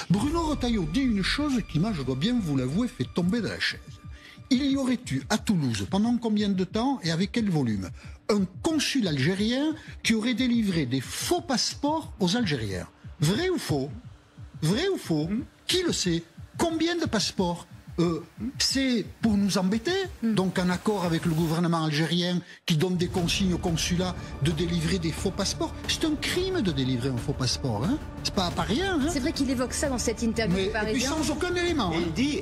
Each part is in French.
Bruno Retailleau dit une chose qui m'a, je dois bien vous l'avouer, fait tomber de la chaise. Il y aurait eu à Toulouse, pendant combien de temps et avec quel volume, un consul algérien qui aurait délivré des faux passeports aux Algériens. Vrai ou faux? Vrai ou faux? Qui le sait? Combien de passeports? C'est pour nous embêter, donc en accord avec le gouvernement algérien qui donne des consignes au consulat de délivrer des faux passeports. C'est un crime de délivrer un faux passeport, hein. C'est pas rien. Hein. C'est vrai qu'il évoque ça dans cette interview du Parisien. Et puis sans aucun élément. Il dit,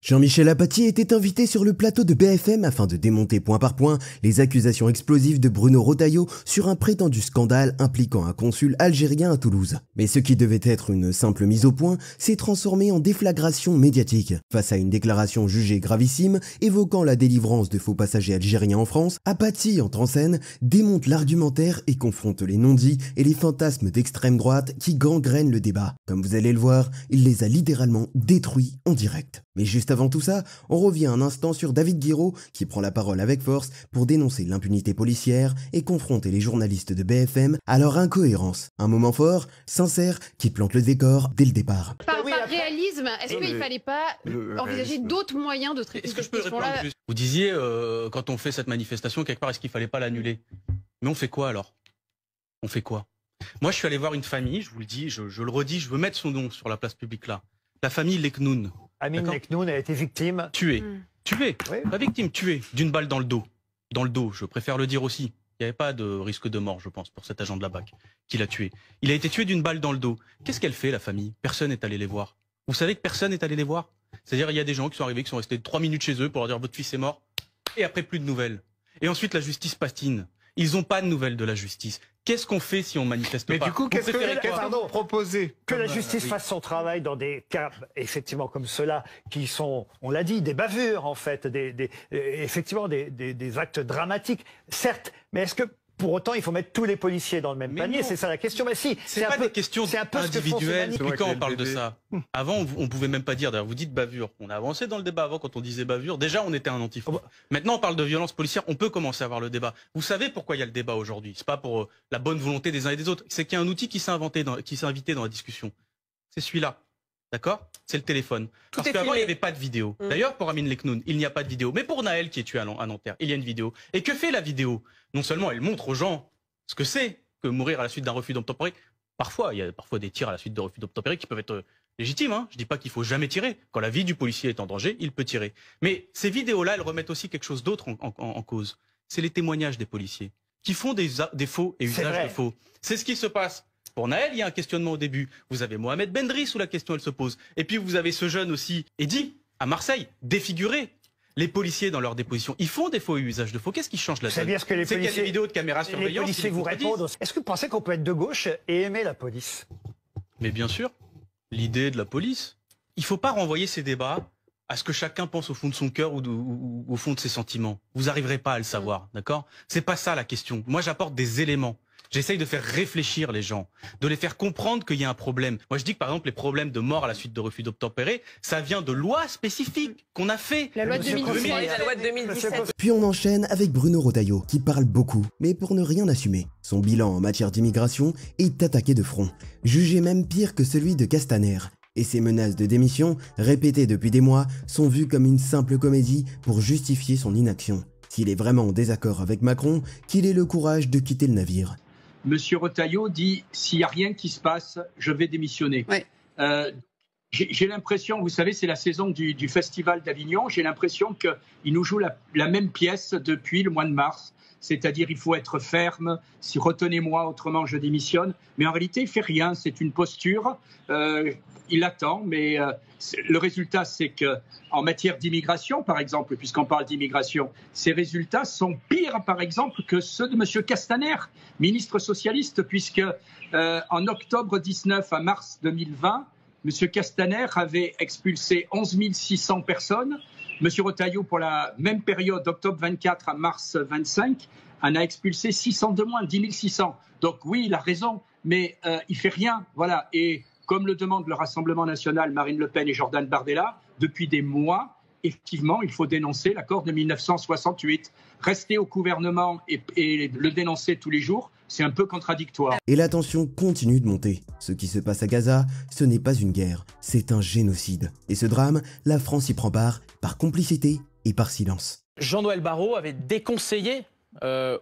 Jean-Michel Apathy était invité sur le plateau de BFM afin de démonter point par point les accusations explosives de Bruno Retailleau sur un prétendu scandale impliquant un consul algérien à Toulouse. Mais ce qui devait être une simple mise au point s'est transformé en déflagration médiatique. Face à une déclaration jugée gravissime évoquant la délivrance de faux passagers algériens en France, Apathy entre en scène, démonte l'argumentaire et confronte les non-dits et les fantasmes d'extrême droite qui gangrènent le débat. Comme vous allez le voir, il les a littéralement détruits en direct. Mais juste avant tout ça, on revient un instant sur David Guiraud qui prend la parole avec force pour dénoncer l'impunité policière et confronter les journalistes de BFM à leur incohérence. Un moment fort, sincère, qui plante le décor dès le départ. Par réalisme, est-ce qu'il ne fallait pas envisager d'autres moyens de traiter cette question-là? Vous disiez, quand on fait cette manifestation, quelque part, est-ce qu'il ne fallait pas l'annuler? Mais on fait quoi alors? On fait quoi? Moi, je suis allé voir une famille, je vous le dis, je le redis, je veux mettre son nom sur la place publique là. La famille Leknoun. Amine Leknoun a été victime. Tué. Oui. Pas victime, tué. D'une balle dans le dos. Dans le dos, je préfère le dire aussi. Il n'y avait pas de risque de mort, je pense, pour cet agent de la BAC qui l'a tué. Il a été tué d'une balle dans le dos. Qu'est-ce qu'elle fait, la famille? Personne n'est allé les voir. Vous savez que personne n'est allé les voir? C'est-à-dire, il y a des gens qui sont arrivés, qui sont restés 3 minutes chez eux pour leur dire votre fils est mort. Et après, plus de nouvelles. Et ensuite, la justice patine. Ils n'ont pas de nouvelles de la justice. Qu'est-ce qu'on fait si on manifeste pas? Mais du coup, qu'est-ce que proposer? Que la justice fasse son travail dans des cas, effectivement, comme ceux-là, qui sont, on l'a dit, des bavures, en fait, effectivement, des actes dramatiques, certes, mais est-ce que, pour autant, il faut mettre tous les policiers dans le même panier? C'est ça la question. Mais si, c'est pas des questions individuelles. Depuis quand on parle de ça? Avant, on pouvait même pas dire. D'ailleurs, vous dites bavure. On a avancé dans le débat avant quand on disait bavure. Déjà, on était un antifa. Maintenant, on parle de violence policière. On peut commencer à avoir le débat. Vous savez pourquoi il y a le débat aujourd'hui? C'est pas pour la bonne volonté des uns et des autres. C'est qu'il y a un outil qui s'est invité dans la discussion. C'est celui-là. D'accord? C'est le téléphone. Parce qu'avant, il n'y avait pas de vidéo. D'ailleurs, pour Amine Leknoun, il n'y a pas de vidéo. Mais pour Naël, qui est tué à Nanterre, il y a une vidéo. Et que fait la vidéo? Non seulement elle montre aux gens ce que c'est que mourir à la suite d'un refus d'obtempérer. Parfois, il y a parfois des tirs à la suite de refus d'obtempérer qui peuvent être légitimes. Hein. Je dis pas qu'il faut jamais tirer. Quand la vie du policier est en danger, il peut tirer. Mais ces vidéos-là, elles remettent aussi quelque chose d'autre en cause. C'est les témoignages des policiers qui font des faux et usage de faux. C'est ce qui se passe. Pour Naël, il y a un questionnement au début. Vous avez Mohamed Bendris où la question elle se pose. Et puis vous avez ce jeune aussi, Eddy, à Marseille, défiguré. Les policiers dans leur déposition, ils font des faux et usage de faux. Qu'est-ce qui change là-dedans? C'est-à-dire que les policiers, qu'il y a des vidéos de caméras surveillance. Les policiers vous répondent. Est-ce que vous pensez qu'on peut être de gauche et aimer la police? Mais bien sûr. L'idée de la police. Il ne faut pas renvoyer ces débats à ce que chacun pense au fond de son cœur ou au fond de ses sentiments. Vous n'arriverez pas à le savoir, d'accord? C'est pas ça la question. Moi, j'apporte des éléments. J'essaye de faire réfléchir les gens, de les faire comprendre qu'il y a un problème. Moi, je dis que, par exemple, les problèmes de mort à la suite de refus d'obtempérer, ça vient de lois spécifiques qu'on a fait. La loi de 2017. La loi de 2017. Puis on enchaîne avec Bruno Retailleau, qui parle beaucoup, mais pour ne rien assumer. Son bilan en matière d'immigration est attaqué de front, jugé même pire que celui de Castaner. Et ses menaces de démission, répétées depuis des mois, sont vues comme une simple comédie pour justifier son inaction. S'il est vraiment en désaccord avec Macron, qu'il ait le courage de quitter le navire. Monsieur Retailleau dit « s'il n'y a rien qui se passe, je vais démissionner ouais. ». J'ai l'impression, vous savez, c'est la saison du Festival d'Avignon, j'ai l'impression qu'il nous joue la même pièce depuis le mois de mars. C'est-à-dire il faut être ferme, si retenez-moi, autrement je démissionne. Mais en réalité, il ne fait rien, c'est une posture. Il attend, mais le résultat, c'est qu'en matière d'immigration, par exemple, puisqu'on parle d'immigration, ces résultats sont pires, par exemple, que ceux de M. Castaner, ministre socialiste, puisque en octobre 19 à mars 2020, M. Castaner avait expulsé 11 600 personnes. M. Retailleau, pour la même période, d'octobre 24 à mars 25, en a expulsé 600 de moins, 10 600. Donc oui, il a raison, mais il ne fait rien. Voilà. Et comme le demande le Rassemblement national, Marine Le Pen et Jordan Bardella, depuis des mois, effectivement, il faut dénoncer l'accord de 1968. Rester au gouvernement et le dénoncer tous les jours, c'est un peu contradictoire. Et la tension continue de monter. Ce qui se passe à Gaza, ce n'est pas une guerre, c'est un génocide. Et ce drame, la France y prend part par complicité et par silence. Jean-Noël Barrot avait déconseillé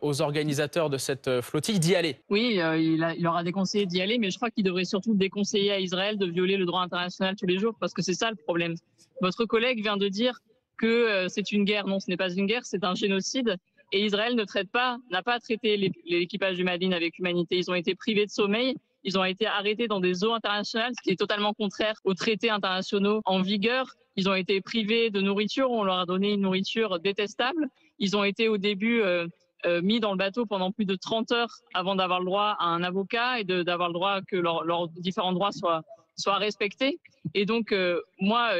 aux organisateurs de cette flottille d'y aller. Oui, il leur a déconseillé d'y aller, mais je crois qu'il devrait surtout déconseiller à Israël de violer le droit international tous les jours, parce que c'est ça le problème. Votre collègue vient de dire que c'est une guerre. Non, ce n'est pas une guerre, c'est un génocide. Et Israël n'a pas traité l'équipage du Madin avec humanité. Ils ont été privés de sommeil, ils ont été arrêtés dans des eaux internationales, ce qui est totalement contraire aux traités internationaux en vigueur. Ils ont été privés de nourriture, on leur a donné une nourriture détestable. Ils ont été au début mis dans le bateau pendant plus de 30 heures avant d'avoir le droit à un avocat et d'avoir le droit que leurs différents droits soient respectés. Et donc,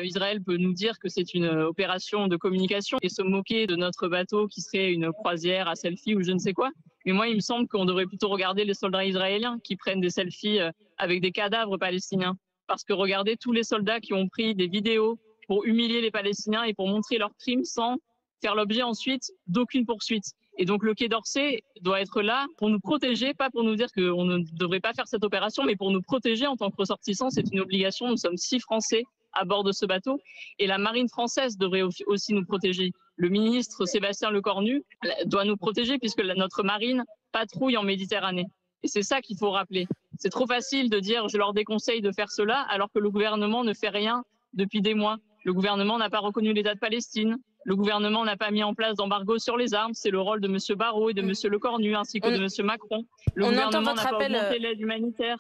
Israël peut nous dire que c'est une opération de communication et se moquer de notre bateau qui serait une croisière à selfie ou je ne sais quoi. Mais moi, il me semble qu'on devrait plutôt regarder les soldats israéliens qui prennent des selfies avec des cadavres palestiniens. Parce que regardez tous les soldats qui ont pris des vidéos pour humilier les Palestiniens et pour montrer leurs crimes sans faire l'objet ensuite d'aucune poursuite. Et donc le Quai d'Orsay doit être là pour nous protéger, pas pour nous dire qu'on ne devrait pas faire cette opération, mais pour nous protéger en tant que ressortissants. C'est une obligation, nous sommes 6 Français à bord de ce bateau et la marine française devrait aussi nous protéger. Le ministre Sébastien Lecornu doit nous protéger puisque notre marine patrouille en Méditerranée. Et c'est ça qu'il faut rappeler. C'est trop facile de dire je leur déconseille de faire cela alors que le gouvernement ne fait rien depuis des mois. Le gouvernement n'a pas reconnu l'État de Palestine. Le gouvernement n'a pas mis en place d'embargo sur les armes. C'est le rôle de M. Barrot et de M. Lecornu ainsi que de M. Macron. Le gouvernement n'a pas augmenté l'aide humanitaire.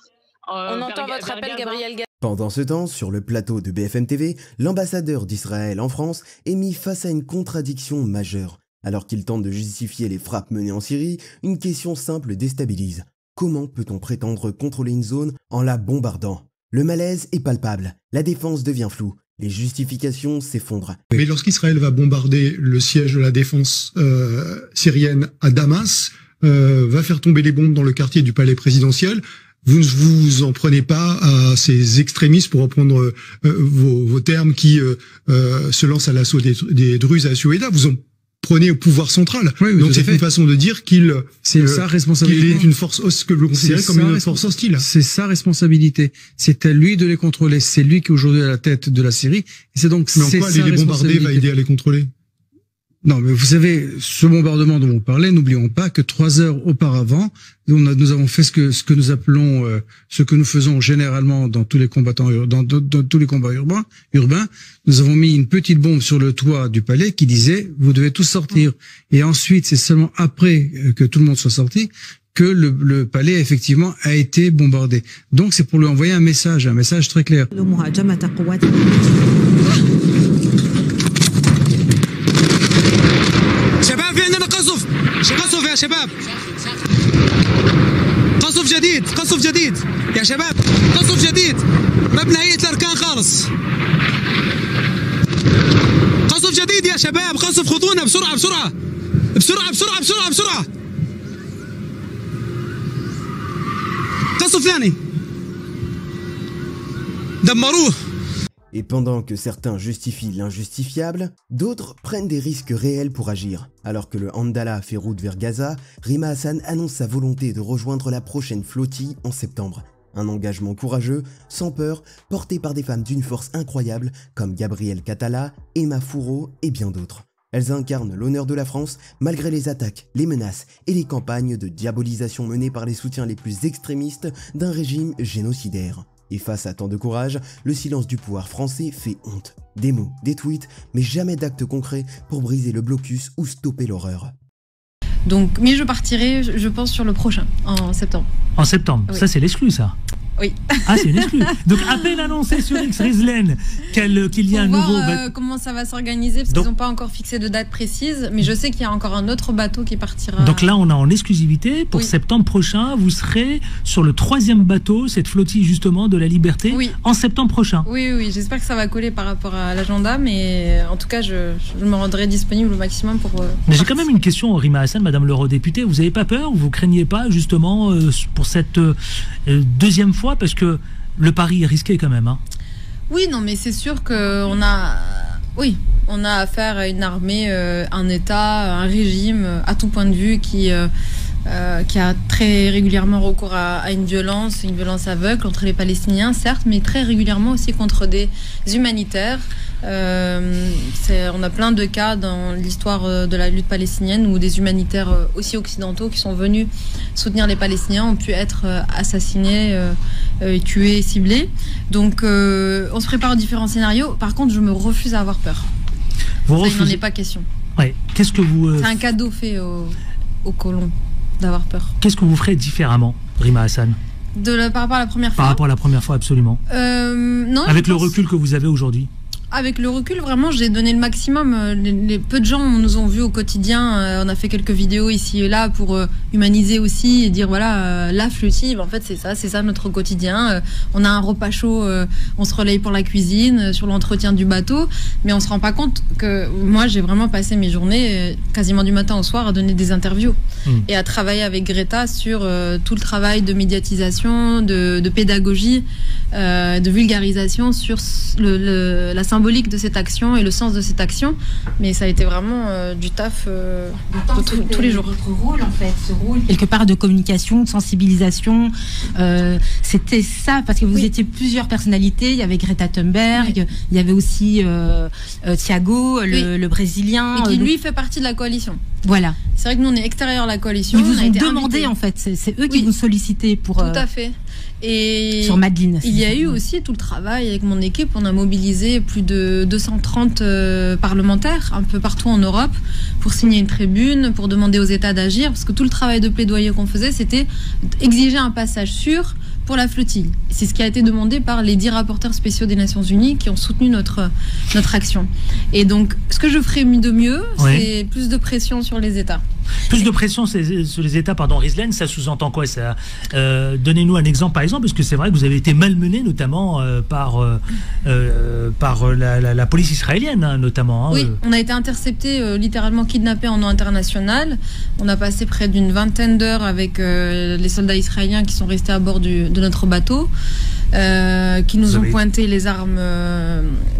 On entend votre appel, Gabriel Gaza. Pendant ce temps, sur le plateau de BFM TV, l'ambassadeur d'Israël en France est mis face à une contradiction majeure. Alors qu'il tente de justifier les frappes menées en Syrie, une question simple déstabilise. Comment peut-on prétendre contrôler une zone en la bombardant? Le malaise est palpable, la défense devient floue. Les justifications s'effondrent. Mais lorsqu'Israël va bombarder le siège de la défense syrienne à Damas, va faire tomber les bombes dans le quartier du palais présidentiel, vous ne vous en prenez pas à ces extrémistes, pour reprendre vos termes, qui se lancent à l'assaut des Druzes à Suéda. Vous en prenez au pouvoir central. Oui, donc c'est une façon de dire qu'il sa responsabilité. Qu'il est une force, ce que vous considérez comme une force hostile. C'est sa responsabilité. C'est à lui de les contrôler. C'est lui qui est aujourd'hui à la tête de la Syrie. Et c'est donc mais en quoi les bombarder va aider à les contrôler? Non, mais vous savez, ce bombardement dont vous parlez, n'oublions pas que 3 heures auparavant, nous avons fait ce que nous appelons, ce que nous faisons généralement dans tous les combattants, dans tous les combats urbains. Nous avons mis une petite bombe sur le toit du palais qui disait « vous devez tous sortir ». Et ensuite, c'est seulement après que tout le monde soit sorti que le palais effectivement a été bombardé. Donc c'est pour lui envoyer un message très clair. قصف يا شباب قصف جديد يا شباب قصف جديد ما بنهاية الأركان خالص قصف جديد يا شباب قصف خذونا بسرعة بسرعة بسرعة بسرعة بسرعة بسرعة قصف ثاني دمروه. Et pendant que certains justifient l'injustifiable, d'autres prennent des risques réels pour agir. Alors que le Handallah fait route vers Gaza, Rima Hassan annonce sa volonté de rejoindre la prochaine flottille en septembre. Un engagement courageux, sans peur, porté par des femmes d'une force incroyable comme Gabrielle Catala, Emma Fourreau et bien d'autres. Elles incarnent l'honneur de la France malgré les attaques, les menaces et les campagnes de diabolisation menées par les soutiens les plus extrémistes d'un régime génocidaire. Et face à tant de courage, le silence du pouvoir français fait honte. Des mots, des tweets, mais jamais d'actes concrets pour briser le blocus ou stopper l'horreur. Donc, mais je partirai, je pense, sur le prochain, en septembre. En septembre, oui. Ça c'est l'exclu, ça. Oui. Ah, c'est une exclu. Donc, à peine annoncé sur X Rizlen qu'il y a un nouveau bateau. Comment ça va s'organiser, parce qu'ils n'ont pas encore fixé de date précise, mais je sais qu'il y a encore un autre bateau qui partira. Donc là, on a en exclusivité, pour septembre prochain, vous serez sur le 3e bateau, cette flottille justement de la Liberté, en septembre prochain. Oui, oui, j'espère que ça va coller par rapport à l'agenda, mais en tout cas, je me rendrai disponible au maximum pour mais j'ai quand même une question, Rima Hassan, Madame l'eurodéputée. Vous n'avez pas peur, vous ne craignez pas justement pour cette deuxième fois, parce que le pari est risqué quand même, hein. Oui, non, mais c'est sûr qu'on a Oui, on a affaire à une armée, un État, un régime, à tout point de vue, qui a très régulièrement recours à une violence aveugle contre les Palestiniens, certes, mais très régulièrement aussi contre des humanitaires. On a plein de cas dans l'histoire de la lutte palestinienne où des humanitaires aussi occidentaux qui sont venus soutenir les Palestiniens ont pu être assassinés, tués, ciblés. Donc on se prépare aux différents scénarios. Par contre, je me refuse à avoir peur. Il n'en est pas question. Ouais. Qu'est-ce que vous C'est un cadeau fait aux colons d'avoir peur. Qu'est-ce que vous ferez différemment, Rima Hassan? Par rapport à la première fois? Par rapport à la première fois, absolument. Non. Avec le recul que vous avez aujourd'hui? Avec le recul, vraiment, j'ai donné le maximum. Les peu de gens nous ont vus au quotidien. On a fait quelques vidéos ici et là pour humaniser aussi et dire voilà, la flottille, en fait, c'est ça notre quotidien. On a un repas chaud, on se relaye pour la cuisine, sur l'entretien du bateau, mais on se rend pas compte que moi, j'ai vraiment passé mes journées, quasiment du matin au soir, à donner des interviews et à travailler avec Greta sur tout le travail de médiatisation, de pédagogie, de vulgarisation sur la symbolique de cette action et le sens de cette action, mais ça a été vraiment du taf tous les jours. Votre rôle, en fait, ce rôle quelque part de communication, de sensibilisation, c'était ça, parce que vous étiez plusieurs personnalités. Il y avait Greta Thunberg, il y avait aussi Thiago, le Brésilien, et qui lui fait partie de la coalition. Voilà. C'est vrai que nous on est extérieur à la coalition. Ils vous ont demandé en fait, c'est eux qui vous sollicitaient pour. Tout à fait. Et sur Madeleine. Il y a eu aussi tout le travail avec mon équipe. On a mobilisé plus de 230 parlementaires un peu partout en Europe pour signer une tribune, pour demander aux États d'agir, parce que tout le travail de plaidoyer qu'on faisait, c'était exiger un passage sûr pour la flottille. C'est ce qui a été demandé par les 10 rapporteurs spéciaux des Nations Unies qui ont soutenu notre action. Et donc, ce que je ferais de mieux, c'est plus de pression sur les États. Plus de pression sur les États, pardon, Rizlen, ça sous-entend quoi ça? Donnez-nous un exemple, par exemple, parce que c'est vrai que vous avez été malmené, notamment par la police israélienne, hein, notamment. Hein, oui, on a été intercepté, littéralement kidnappé en eau internationale. On a passé près d'une vingtaine d'heures avec les soldats israéliens qui sont restés à bord de notre bateau. Qui nous ont pointé les armes,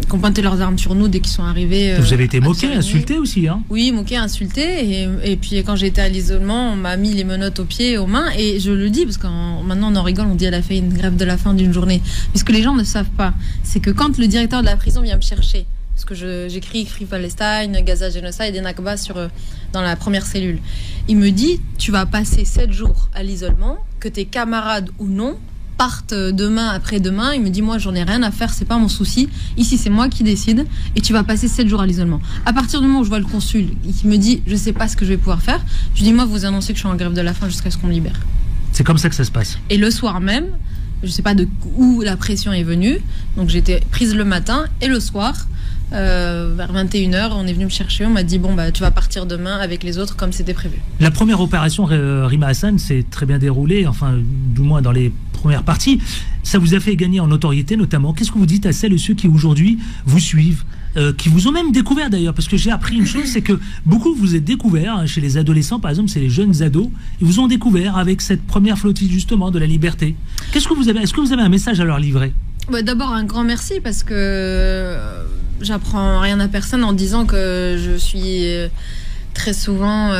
qui ont pointé leurs armes sur nous dès qu'ils sont arrivés. Vous avez été moqué, insulté aussi, hein? Oui, moqué, insulté. Et puis quand j'étais à l'isolement, on m'a mis les menottes aux pieds et aux mains. Et je le dis, parce que maintenant on en rigole, on dit elle a fait une grève de la faim d'une journée. Mais ce que les gens ne savent pas, c'est que quand le directeur de la prison vient me chercher, parce que j'écris Free Palestine, Gaza Genocide et Nakba dans la première cellule, il me dit tu vas passer 7 jours à l'isolement, que tes camarades ou non partent demain, après-demain. Il me dit moi j'en ai rien à faire, c'est pas mon souci, ici c'est moi qui décide et tu vas passer 7 jours à l'isolement. À partir du moment où je vois le consul qui me dit je sais pas ce que je vais pouvoir faire, je dis moi vous annoncez que je suis en grève de la faim jusqu'à ce qu'on me libère. C'est comme ça que ça se passe. Et le soir même, je sais pas où la pression est venue, donc j'étais prise le matin et le soir vers 21h, on est venu me chercher, on m'a dit bon bah tu vas partir demain avec les autres comme c'était prévu. La première opération Rima Hassan s'est très bien déroulée, enfin du moins dans les premières parties. Ça vous a fait gagner en notoriété notamment. Qu'est-ce que vous dites à celles et ceux qui aujourd'hui vous suivent, qui vous ont même découvert d'ailleurs, parce que j'ai appris une chose, c'est que beaucoup vous êtes découverts chez les adolescents, par exemple, c'est les jeunes ados, ils vous ont découvert avec cette première flottille justement de la liberté. Qu'est-ce que vous avez, est-ce que vous avez un message à leur livrer? D'abord un grand merci parce que j'apprends rien à personne en disant que je suis très souvent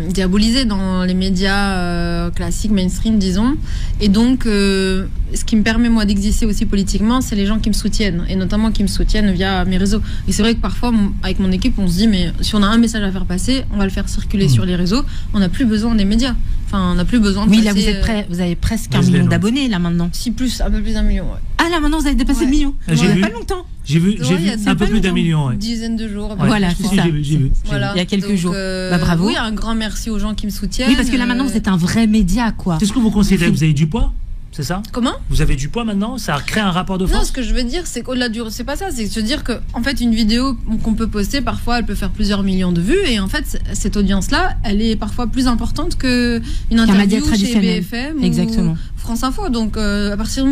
diabolisée dans les médias classiques, mainstream, disons. Et donc, ce qui me permet, moi, d'exister aussi politiquement, c'est les gens qui me soutiennent. Et notamment qui me soutiennent via mes réseaux. Et c'est vrai que parfois, avec mon équipe, on se dit, mais si on a un message à faire passer, on va le faire circuler sur les réseaux. On n'a plus besoin des médias. Enfin, on n'a plus besoin de passer, là, vous avez presque 1 million d'abonnés, là, maintenant. Si, plus, un peu plus d'1 million, ouais. Ah, là, maintenant, vous avez dépassé le million. Il n'y a pas longtemps. J'ai vu un peu plus d'1 million. Une dizaine de jours. Voilà, c'est ça. J'ai vu. Voilà. Il y a quelques jours. Bravo. Oui, un grand merci aux gens qui me soutiennent. Oui, parce que là, maintenant, vous êtes un vrai média, quoi. Qu'est-ce que vous considérez? Vous avez du poids? C'est ça? Comment? Vous avez du poids maintenant? Ça crée un rapport de force? Non, ce que je veux dire, c'est qu'au-delà du... C'est pas ça, c'est se dire que, en fait, une vidéo qu'on peut poster, parfois, elle peut faire plusieurs millions de vues, et en fait, cette audience-là, elle est parfois plus importante qu'une interview chez BFM Exactement. ou France Info. Donc, à partir du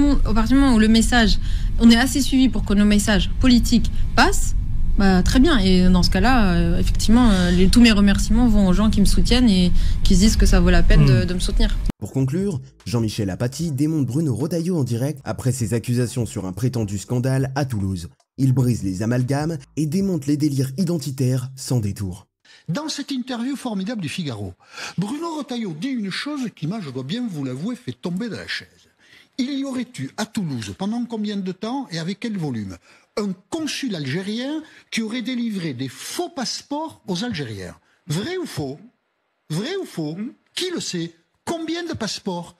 moment où le message, on est assez suivi pour que nos messages politiques passent, bah, très bien. Et dans ce cas-là, effectivement, tous mes remerciements vont aux gens qui me soutiennent et qui se disent que ça vaut la peine de me soutenir. Pour conclure, Jean-Michel Apathy démonte Bruno Retailleau en direct après ses accusations sur un prétendu scandale à Toulouse. Il brise les amalgames et démonte les délires identitaires sans détour. Dans cette interview formidable du Figaro, Bruno Retailleau dit une chose qui m'a, je dois bien vous l'avouer, fait tomber de la chaise. Il y aurait eu à Toulouse, pendant combien de temps et avec quel volume, un consul algérien qui aurait délivré des faux passeports aux Algériens. Vrai ou faux? Vrai ou faux? Qui le sait? Combien de passeports?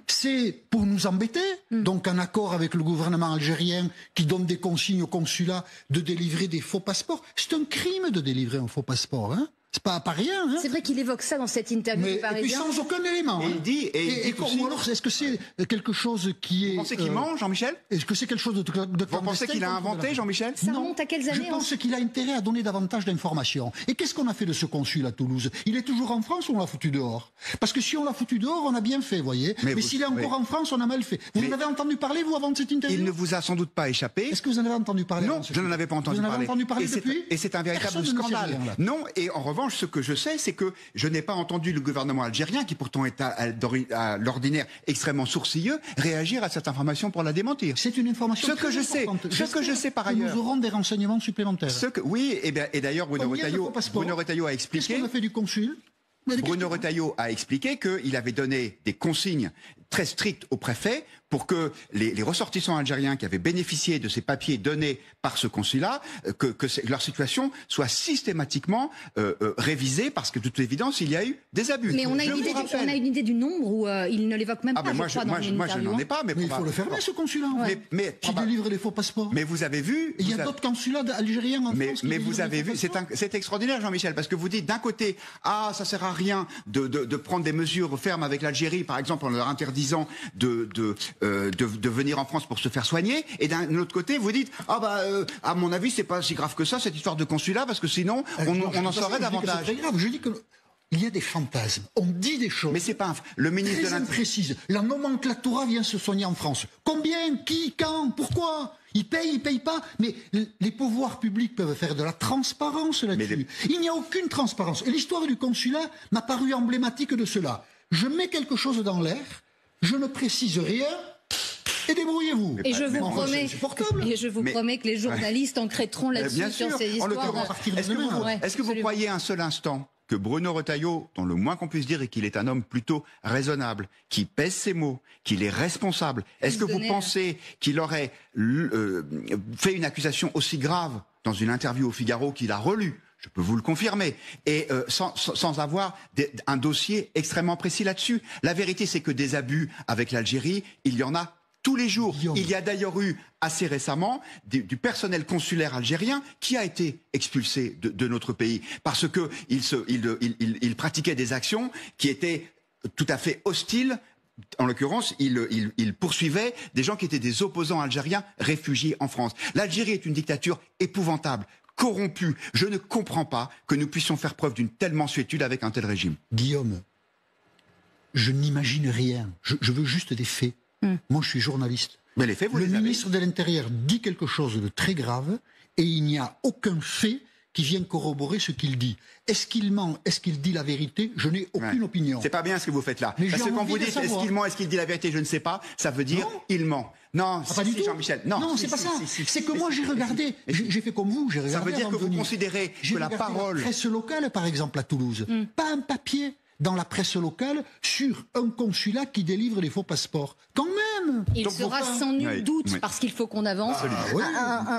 C'est pour nous embêter, donc un accord avec le gouvernement algérien qui donne des consignes au consulat de délivrer des faux passeports. C'est un crime de délivrer un faux passeport, hein. C'est pas rien. Hein. C'est vrai qu'il évoque ça dans cette interview du Parisien. Et puis sans aucun élément. Et il dit, ou alors, est-ce que c'est quelque chose qui est... Vous pensez qu'il ment, Jean-Michel? Est-ce que c'est quelque chose de Vous pensez qu'il a inventé, Jean-Michel? Ça remonte à quelles années? Je pense qu'il a intérêt à donner davantage d'informations. Et qu'est-ce qu'on a fait de ce consul à Toulouse? Il est toujours en France ou on l'a foutu dehors? Parce que si on l'a foutu dehors, on a bien fait, vous voyez. Mais s'il est encore en France, on a mal fait. Vous en avez entendu parler, vous, avant de cette interview? Il ne vous a sans doute pas échappé. Est-ce que vous en avez entendu parler? Non, je n'en avais pas entendu parler. Vous en avez entendu parler depuis? Et c'est un véritable scandale. Non, et en revanche, ce que je sais, c'est que je n'ai pas entendu le gouvernement algérien, qui pourtant est à l'ordinaire extrêmement sourcilleux, réagir à cette information pour la démentir. C'est une information très importante. Ce que je sais par ailleurs. Nous aurons des renseignements supplémentaires. Oui, et d'ailleurs Bruno Retailleau a expliqué. Qu'est-ce qu'on a fait du consul? Bruno Retailleau a expliqué qu'il avait donné des consignes très strictes au préfet pour que les ressortissants algériens qui avaient bénéficié de ces papiers donnés par ce consulat, que leur situation soit systématiquement révisée, parce que de toute évidence, il y a eu des abus. Mais on a une idée du nombre où il ne l'évoque même pas, moi, je n'en ai pas. Mais il faut le fermer, ce consulat. Mais qui délivre les faux passeports. Mais vous avez vu... Il y a d'autres consulats algériens en France. Mais vous avez vu, c'est extraordinaire, Jean-Michel, parce que vous dites d'un côté, ça sert à rien de prendre des mesures fermes avec l'Algérie, par exemple en leur interdisant de venir en France pour se faire soigner, et d'un autre côté vous dites à mon avis c'est pas si grave que ça cette histoire de consulat, parce que sinon on en saurait davantage. C'est grave. Je dis que il y a des fantasmes, on dit des choses. Mais c'est pas le ministre de l'Intérieur précise. La nomenclatura vient se soigner en France. Combien, qui, quand, pourquoi? Ils payent pas. Mais les pouvoirs publics peuvent faire de la transparence là-dessus. Il n'y a aucune transparence. Et l'histoire du consulat m'a paru emblématique de cela. Je mets quelque chose dans l'air, je ne précise rien, et débrouillez-vous. Et je vous promets que les journalistes enquêteront là-dessus sur ces histoires. Est-ce que vous croyez un seul instant que Bruno Retailleau, dont le moins qu'on puisse dire est qu'il est un homme plutôt raisonnable, qui pèse ses mots, qu'il est responsable, est-ce que vous pensez qu'il aurait fait une accusation aussi grave dans une interview au Figaro qu'il a relue? Je peux vous le confirmer, et sans avoir un dossier extrêmement précis là-dessus. La vérité, c'est que des abus avec l'Algérie, il y en a tous les jours. Il y a d'ailleurs eu assez récemment du personnel consulaire algérien qui a été expulsé de notre pays parce que il pratiquait des actions qui étaient tout à fait hostiles. En l'occurrence, il poursuivait des gens qui étaient des opposants algériens réfugiés en France. L'Algérie est une dictature épouvantable, corrompue. Je ne comprends pas que nous puissions faire preuve d'une telle mansuétude avec un tel régime. Guillaume, je n'imagine rien. Je veux juste des faits. Moi, je suis journaliste. Mais les faits, vous les avez. Le ministre de l'Intérieur dit quelque chose de très grave et il n'y a aucun fait qui vient corroborer ce qu'il dit. Est-ce qu'il ment? Est-ce qu'il dit la vérité? Je n'ai aucune opinion. C'est pas bien ce que vous faites là. Mais parce que quand vous dites est-ce qu'il ment, est-ce qu'il dit la vérité, je ne sais pas, ça veut dire il ment. Non, pas du tout. Jean-Michel. Non, c'est pas ça. C'est que moi j'ai regardé, j'ai fait comme vous, j'ai regardé. Ça veut dire que vous considérez que la parole... La presse locale, par exemple, à Toulouse, pas un papier dans la presse locale sur un consulat qui délivre les faux passeports. Quand même. Il sera sans nul doute, parce qu'il faut qu'on avance,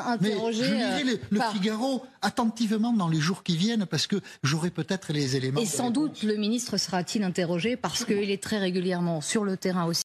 interroger... Je lirai le Figaro attentivement dans les jours qui viennent, parce que j'aurai peut-être les éléments. Et sans doute le ministre sera-t-il interrogé, parce qu'il est très régulièrement sur le terrain aussi.